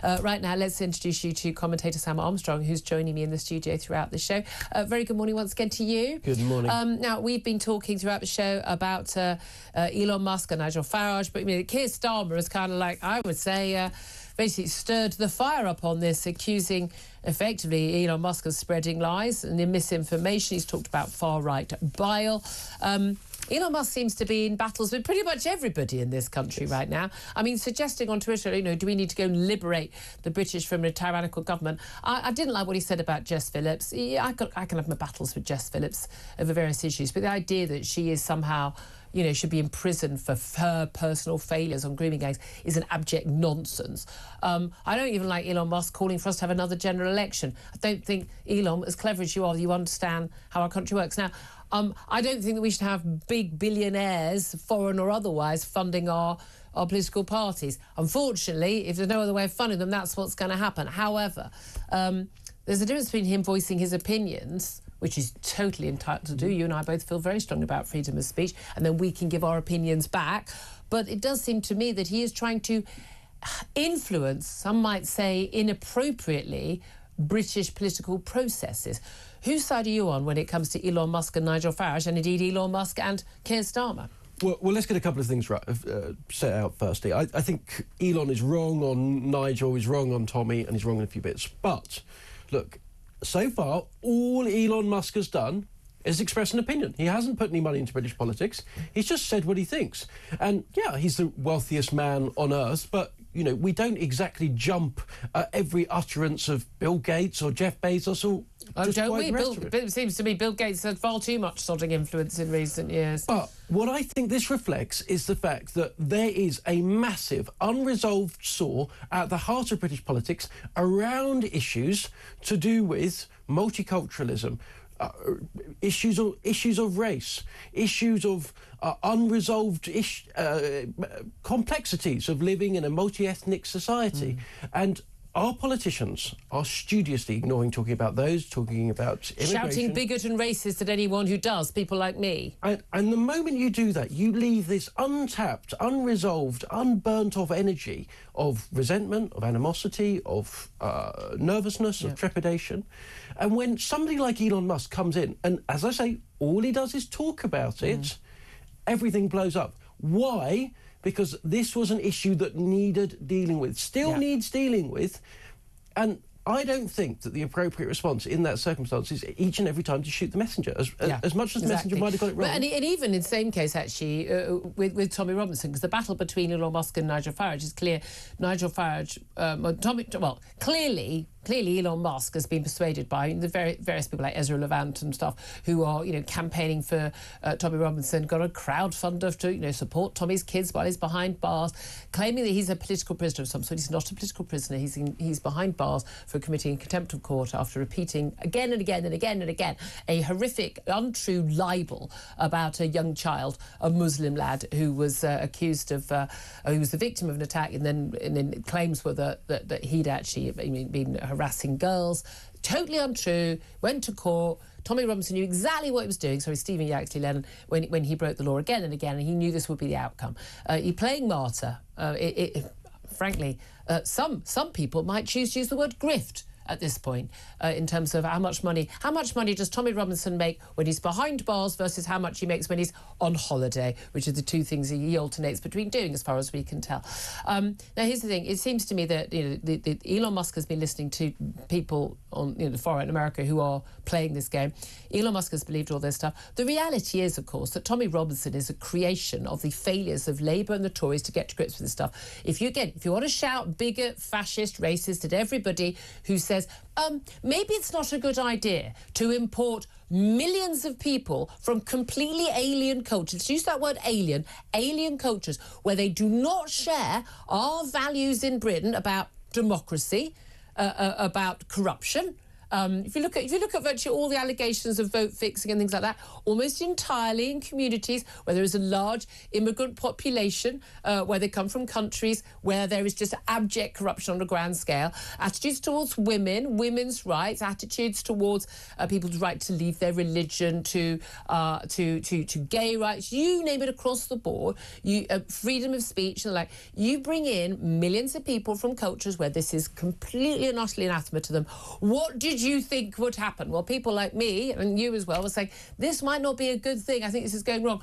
Right now, let's introduce you to commentator Sam Armstrong, who's joining me in the studio throughout the show. Very good morning once again to you. Good morning. Now, we've been talking throughout the show about Elon Musk and Nigel Farage, but Keir Starmer is kind of like, I would say, basically stirred the fire up on this, accusing effectively Elon Musk of spreading lies and misinformation. He's talked about far-right bile. Elon Musk seems to be in battles with pretty much everybody in this country right now. I mean, suggesting on Twitter, do we need to go and liberate the British from a tyrannical government? I didn't like what he said about Jess Phillips. Yeah, I can have my battles with Jess Phillips over various issues, but the idea that she is somehow, should be imprisoned for her personal failures on grooming gangs is an abject nonsense. I don't even like Elon Musk calling for us to have another general election. I don't think, Elon, as clever as you are, you understand how our country works. Now, I don't think that we should have big billionaires, foreign or otherwise, funding our political parties. Unfortunately, if there's no other way of funding them, that's what's going to happen. However, there's a difference between him voicing his opinions, which he's totally entitled to do. You and I both feel very strongly about freedom of speech, and then we can give our opinions back. But it does seem to me that he is trying to influence, some might say inappropriately, British political processes. Whose side are you on when it comes to Elon Musk and Nigel Farage, and indeed Elon Musk and Keir Starmer? Well, let's get a couple of things right, set out firstly. I think Elon is wrong on Nigel, he's wrong on Tommy, and he's wrong on a few bits. But, look, so far, all Elon Musk has done is express an opinion. He hasn't put any money into British politics. He's just said what he thinks. And, yeah, he's the wealthiest man on earth, but, we don't exactly jump at every utterance of Bill Gates or Jeff Bezos or don't we? It seems to me Bill Gates had far too much sodding influence in recent years. But what I think this reflects is the fact that there is a massive unresolved sore at the heart of British politics around issues to do with multiculturalism, issues of race, issues of unresolved complexities of living in a multi-ethnic society. And our politicians are studiously ignoring talking about those, talking about immigration. Shouting bigot and racist at anyone who does, people like me. And the moment you do that, you leave this untapped, unresolved, unburnt off energy of resentment, of animosity, of nervousness, of trepidation. And when somebody like Elon Musk comes in, and as I say, all he does is talk about it, everything blows up. Why? Because this was an issue that needed dealing with, still needs dealing with, and I don't think that the appropriate response in that circumstance is each and every time to shoot the messenger, as much as the messenger might have got it wrong. And even in the same case, actually, with Tommy Robinson, because the battle between Elon Musk and Nigel Farage is clear. Nigel Farage, clearly Elon Musk has been persuaded by the various people like Ezra Levant and stuff who are, campaigning for Tommy Robinson, got a crowdfunder to, support Tommy's kids while he's behind bars, claiming that he's a political prisoner of some sort. He's not a political prisoner. He's behind bars for committing contempt of court after repeating again and again and again and again a horrific, untrue libel about a young child, a Muslim lad who was accused of, who was the victim of an attack, and then claims were that he'd actually been harassing girls. Totally untrue. Went to court. Tommy Robinson knew exactly what he was doing. Sorry, Stephen Yaxley Lennon, when he broke the law again and again, and he knew this would be the outcome. You're playing martyr. Frankly, some people might choose to use the word grift at this point, in terms of how much money does Tommy Robinson make when he's behind bars versus how much he makes when he's on holiday, which are the two things he alternates between doing, as far as we can tell. Now, here's the thing. It seems to me that Elon Musk has been listening to people on the far-right in America who are playing this game. Elon Musk has believed all this stuff. The reality is, of course, that Tommy Robinson is a creation of the failures of Labour and the Tories to get to grips with this stuff. If you want to shout bigot, fascist, racist at everybody who says, maybe it's not a good idea to import millions of people from completely alien cultures, use that word alien cultures, where they do not share our values in Britain about democracy, about corruption, If you look at virtually all the allegations of vote fixing and things like that, almost entirely in communities where there is a large immigrant population, where they come from countries where there is just abject corruption on a grand scale, attitudes towards women, women's rights, attitudes towards people's right to leave their religion, to gay rights, you name it, across the board, freedom of speech and the like. You bring in millions of people from cultures where this is completely and utterly anathema to them. What did you think would happen? Well, people like me, and you as well, were saying, this might not be a good thing. I think this is going wrong.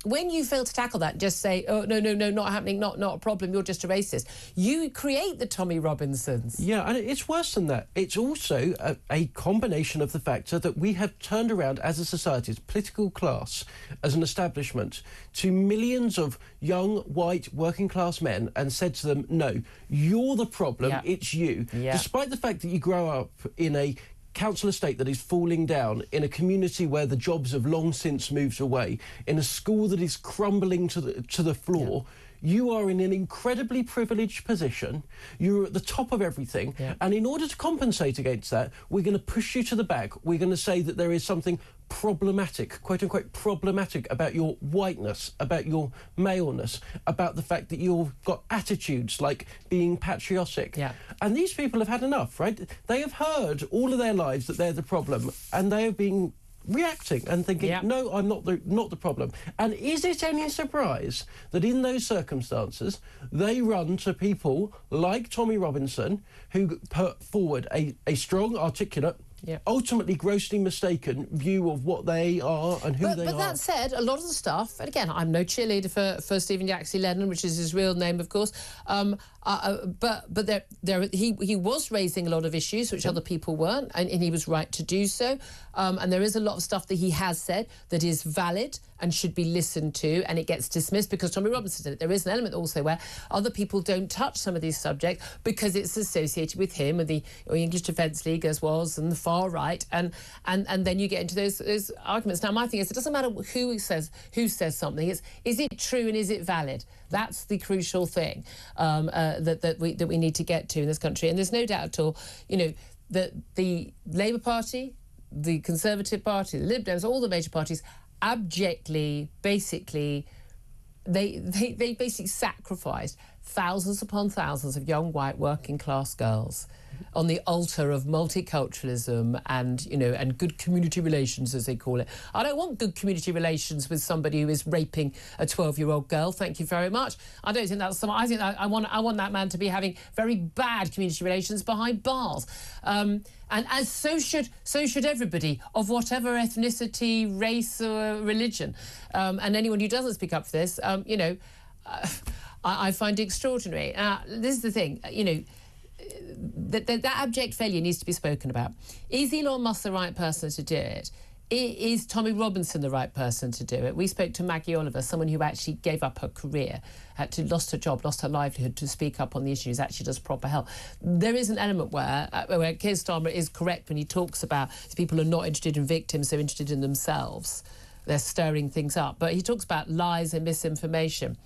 When you fail to tackle that, just say, oh, no, not happening, not a problem, you're just a racist. You create the Tommy Robinsons. Yeah, and it's worse than that. It's also a combination of the factor that we have turned around as a society, as a political class, as an establishment, to millions of young, white, working-class men and said to them, no, you're the problem, it's you. Yeah. Despite the fact that you grow up in a council estate that is falling down, in a community where the jobs have long since moved away, in a school that is crumbling to the floor, you are in an incredibly privileged position. You're at the top of everything. Yeah. And in order to compensate against that, we're going to push you to the back. We're going to say that there is something problematic, quote-unquote problematic, about your whiteness, about your maleness, about the fact that you've got attitudes like being patriotic. Yeah. And these people have had enough, right? They have heard all of their lives that they're the problem, and they have been reacting and thinking, no, I'm not the problem. And is it any surprise that in those circumstances they run to people like Tommy Robinson, who put forward a strong, articulate, ultimately grossly mistaken view of what they are and who they are. But that said, a lot of the stuff, and again, I'm no cheerleader for Stephen Yaxley Lennon, which is his real name, of course, but he was raising a lot of issues which other people weren't, and he was right to do so. And there is a lot of stuff that he has said that is valid and should be listened to, and it gets dismissed because Tommy Robinson did it. There is an element also where other people don't touch some of these subjects because it's associated with him and the English Defence League as was, and the far right, and then you get into those arguments. Now, my thing is, it doesn't matter who says something. It's, is it true and is it valid? That's the crucial thing that we need to get to in this country. And there's no doubt at all, that the Labour Party, the Conservative Party, the Lib Dems, all the major parties abjectly, basically, they basically sacrificed thousands upon thousands of young white working class girls on the altar of multiculturalism and good community relations, as they call it. I don't want good community relations with somebody who is raping a 12-year-old girl. Thank you very much. I don't think that's I think that I want that man to be having very bad community relations behind bars. And as so should everybody of whatever ethnicity, race, or religion. And anyone who doesn't speak up for this, I find it extraordinary. This is the thing, that abject failure needs to be spoken about. Is Elon Musk the right person to do it? Is Tommy Robinson the right person to do it? We spoke to Maggie Oliver, someone who actually gave up her career, lost her job, lost her livelihood to speak up on the issues, actually does proper help. There is an element where Keir Starmer is correct when he talks about people are not interested in victims, they're interested in themselves. They're stirring things up. But he talks about lies and misinformation.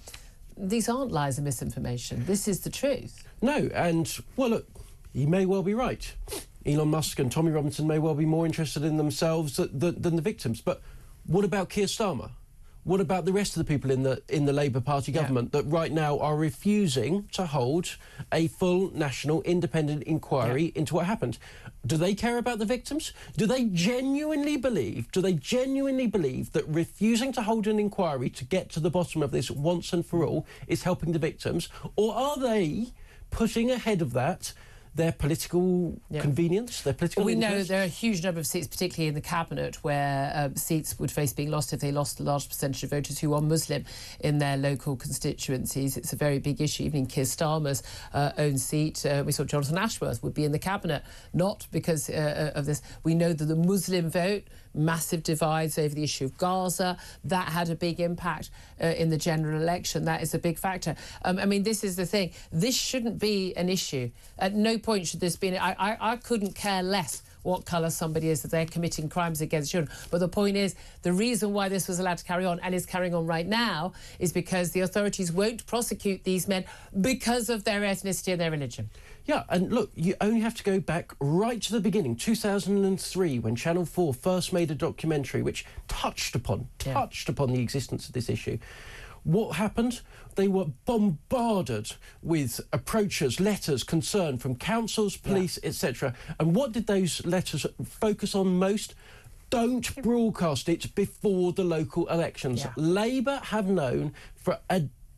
These aren't lies and misinformation. This is the truth. No, and, well, look, he may well be right. Elon Musk and Tommy Robinson may well be more interested in themselves than the victims. But what about Keir Starmer? What about the rest of the people in the Labour Party government that right now are refusing to hold a full national independent inquiry into what happened? Do they care about the victims? Do they genuinely believe that refusing to hold an inquiry to get to the bottom of this once and for all is helping the victims? Or are they putting ahead of that their political convenience, their political We interest? know there are a huge number of seats, particularly in the cabinet, where seats would face being lost if they lost a large percentage of voters who are Muslim in their local constituencies. It's a very big issue. Even in Keir Starmer's own seat, we saw Jonathan Ashworth would be in the cabinet, not because of this. We know that the Muslim vote, massive divides over the issue of Gaza, that had a big impact in the general election. That is a big factor. I mean, this is the thing. This shouldn't be an issue. At no point should this be... I couldn't care less what colour somebody is, that they're committing crimes against children. But the point is, the reason why this was allowed to carry on, and is carrying on right now, is because the authorities won't prosecute these men because of their ethnicity and their religion. Yeah, and look, you only have to go back right to the beginning, 2003, when Channel 4 first made a documentary which touched upon the existence of this issue. What happened? They were bombarded with approaches, letters, concern from councils, police, etc. And what did those letters focus on most? Don't broadcast it before the local elections. Yeah. Labour have known for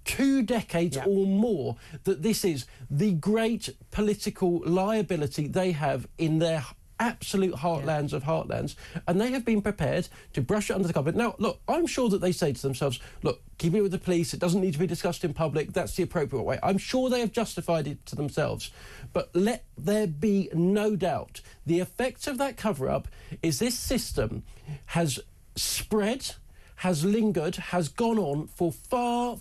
2 decades or more that this is the great political liability they have in their absolute heartlands of heartlands, and they have been prepared to brush it under the carpet. Now, look, I'm sure that they say to themselves, look, keep it with the police, it doesn't need to be discussed in public, that's the appropriate way. I'm sure they have justified it to themselves. But let there be no doubt, the effect of that cover-up is this system has spread, has lingered, has gone on for far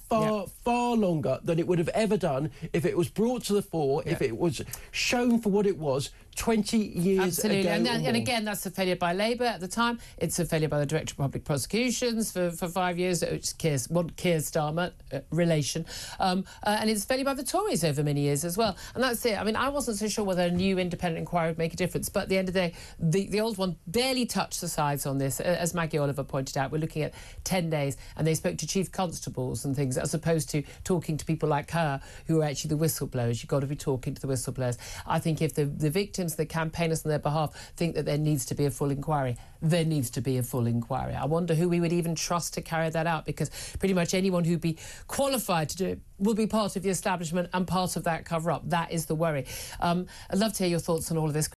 longer than it would have ever done if it was brought to the fore, if it was shown for what it was 20 years ago. And again, that's a failure by Labour at the time. It's a failure by the Director of Public Prosecutions for 5 years, which is Keir Starmer relation. And it's a failure by the Tories over many years as well. And that's it. I mean, I wasn't so sure whether a new independent inquiry would make a difference, but at the end of the day, the old one barely touched the sides on this. As Maggie Oliver pointed out, we're looking at 10 days, and they spoke to chief constables and things, as opposed to talking to people like her, who are actually the whistleblowers. You've got to be talking to the whistleblowers. I think if the victims, the campaigners on their behalf, think that there needs to be a full inquiry, there needs to be a full inquiry. I wonder who we would even trust to carry that out, because pretty much anyone who'd be qualified to do it will be part of the establishment and part of that cover-up. That is the worry. I'd love to hear your thoughts on all of this.